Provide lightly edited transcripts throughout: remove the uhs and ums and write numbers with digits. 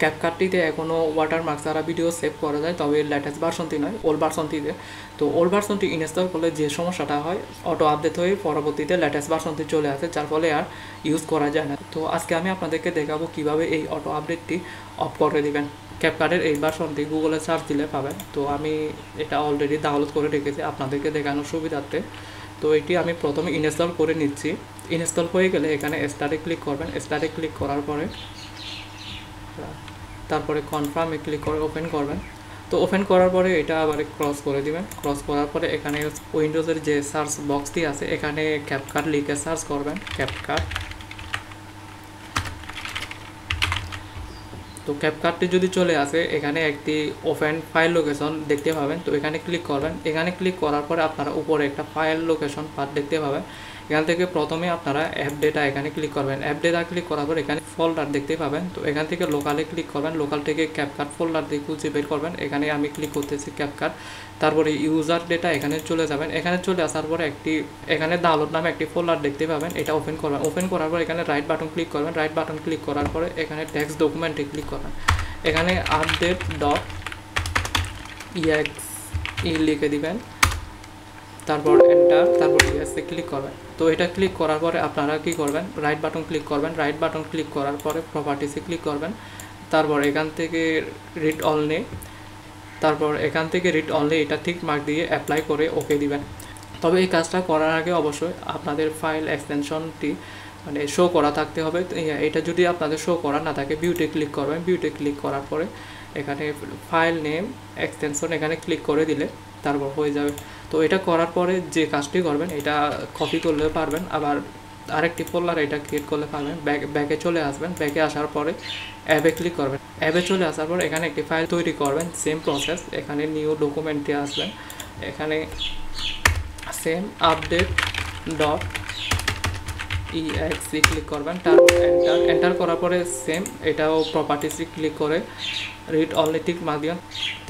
ক্যাপকাটটিতে এখনও ওয়াটারমার্ক ছাড়া video save করা যায়, তবে লেটেস্ট ভার্সনটি নয়, ওল্ড ভার্সনটিতে। তো ওল্ড ভার্সনটি ইনস্টল করলে যে সমস্যাটা হয়, অটো আপডেট হয়ে পরবর্তীতে লেটেস্ট ভার্সনটি চলে আসে, যার ফলে আর ইউজ করা যায় না। তো আজকে আমি আপনাদেরকে দেখাবো কিভাবে এই অটো আপডেটটি অফ করে দিবেন। ক্যাপকাটের এই ভার্সনটি গুগলে সার্চ দিলে পাবেন। তো আমি এটা অলরেডি ডাউনলোড করে রেখেছি আপনাদেরকে দেখানোর সুবিধার্থে। তো এটি আমি প্রথমে ইনস্টল করে নিচ্ছি। ইনস্টল হয়ে গেলে এখানে স্টার্টে ক্লিক করবেন। স্টার্টে ক্লিক করার পরে তারপরে কনফার্মে ক্লিক করে ওপেন করবেন। তো ওপেন করার পরে এটা আবার ক্রস করে দিবেন। ক্রস করার পরে এখানে উইন্ডোজের যে সার্চ বক্সটি আছে এখানে ক্যাপকাট লিখে সার্চ করবেন, ক্যাপকাট। তো ক্যাপকাটটি যদি চলে আসে এখানে একটি ওপেন ফাইল লোকেশন দেখতে পাবেন। তো এখানে ক্লিক করবেন। এখানে ক্লিক করার পরে আপনারা উপরে একটা ফাইল লোকেশন পাথ দেখতে পাবেন। এখান থেকে প্রথমে আপনারা অ্যাপ ডেটা এখানে ক্লিক করবেন। অ্যাপ ডেটা ক্লিক করার পর এখানে ফোল্ডার দেখতে পাবেন। তো এখান থেকে লোকালে ক্লিক করবেন। লোকাল থেকে ক্যাপকাট ফোল্ডার দিয়ে খুঁজে বের করবেন। এখানে আমি ক্লিক করতেছি ক্যাপকাট। তারপরে ইউজার ডেটা এখানে চলে যাবেন। এখানে চলে আসার পরে এখানে ডাউনলোড নামে একটি ফোল্ডার দেখতে পাবেন, এটা ওপেন করবেন। ওপেন করার পর এখানে রাইট বাটন ক্লিক করবেন। রাইট বাটন ক্লিক করার পরে এখানে টেক্সট ডকুমেন্টে ক্লিক করবেন। এখানে আপডেট ডট exe লিখে দিবেন, তারপর এন্টার, তারপর ইয়েসে ক্লিক করবেন। তো এটা ক্লিক করার পরে আপনারা কি করবেন, রাইট বাটন ক্লিক করবেন। রাইট বাটন ক্লিক করার পরে প্রপার্টিসে ক্লিক করবেন। তারপর এখান থেকে রিড অনলি, তারপর এখান থেকে রিড অনলি এটা ঠিক মার্ক দিয়ে অ্যাপ্লাই করে ওকে দিবেন। তবে এই কাজটা করার আগে অবশ্যই আপনাদের ফাইল এক্সটেনশনটি মানে শো করা থাকতে হবে। এটা যদি আপনাদের শো করা না থাকে ভিউতে ক্লিক করবেন। ভিউতে ক্লিক করার পরে এখানে ফাইল নেম এক্সটেনশন এখানে ক্লিক করে দিলে তারপর হয়ে যাবে। তো এটা করার পরে যে কাজটি করবেন এটা কপি করলে পারবেন, আবার আরেকটি ফোল্ডার এটা ক্রিয়েট করলে পারবেন। ব্যাকে চলে আসবেন। ব্যাকে আসার পরে অ্যাপে ক্লিক করবেন। অ্যাপে চলে আসার পর এখানে একটি ফাইল তৈরি করবেন, সেম প্রসেস। এখানে নিউ ডকুমেন্টে আসবেন। এখানে same update dot exe click করবেন। তারপর এন্টার করার পরে সেম এটাও প্রপার্টিসে ক্লিক করে রিড অনলি টিক মার্ক দিবেন,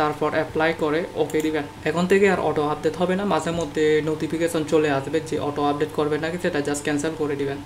তারপর অ্যাপ্লাই করে ওকে দিবেন। এখন থেকে আর অটো আপডেট হবে না, মাঝে মধ্যে নোটিফিকেশন চলে আসবে যে অটো আপডেট করবেন নাকি, সেটা জাস্ট ক্যান্সেল করে দিবেন।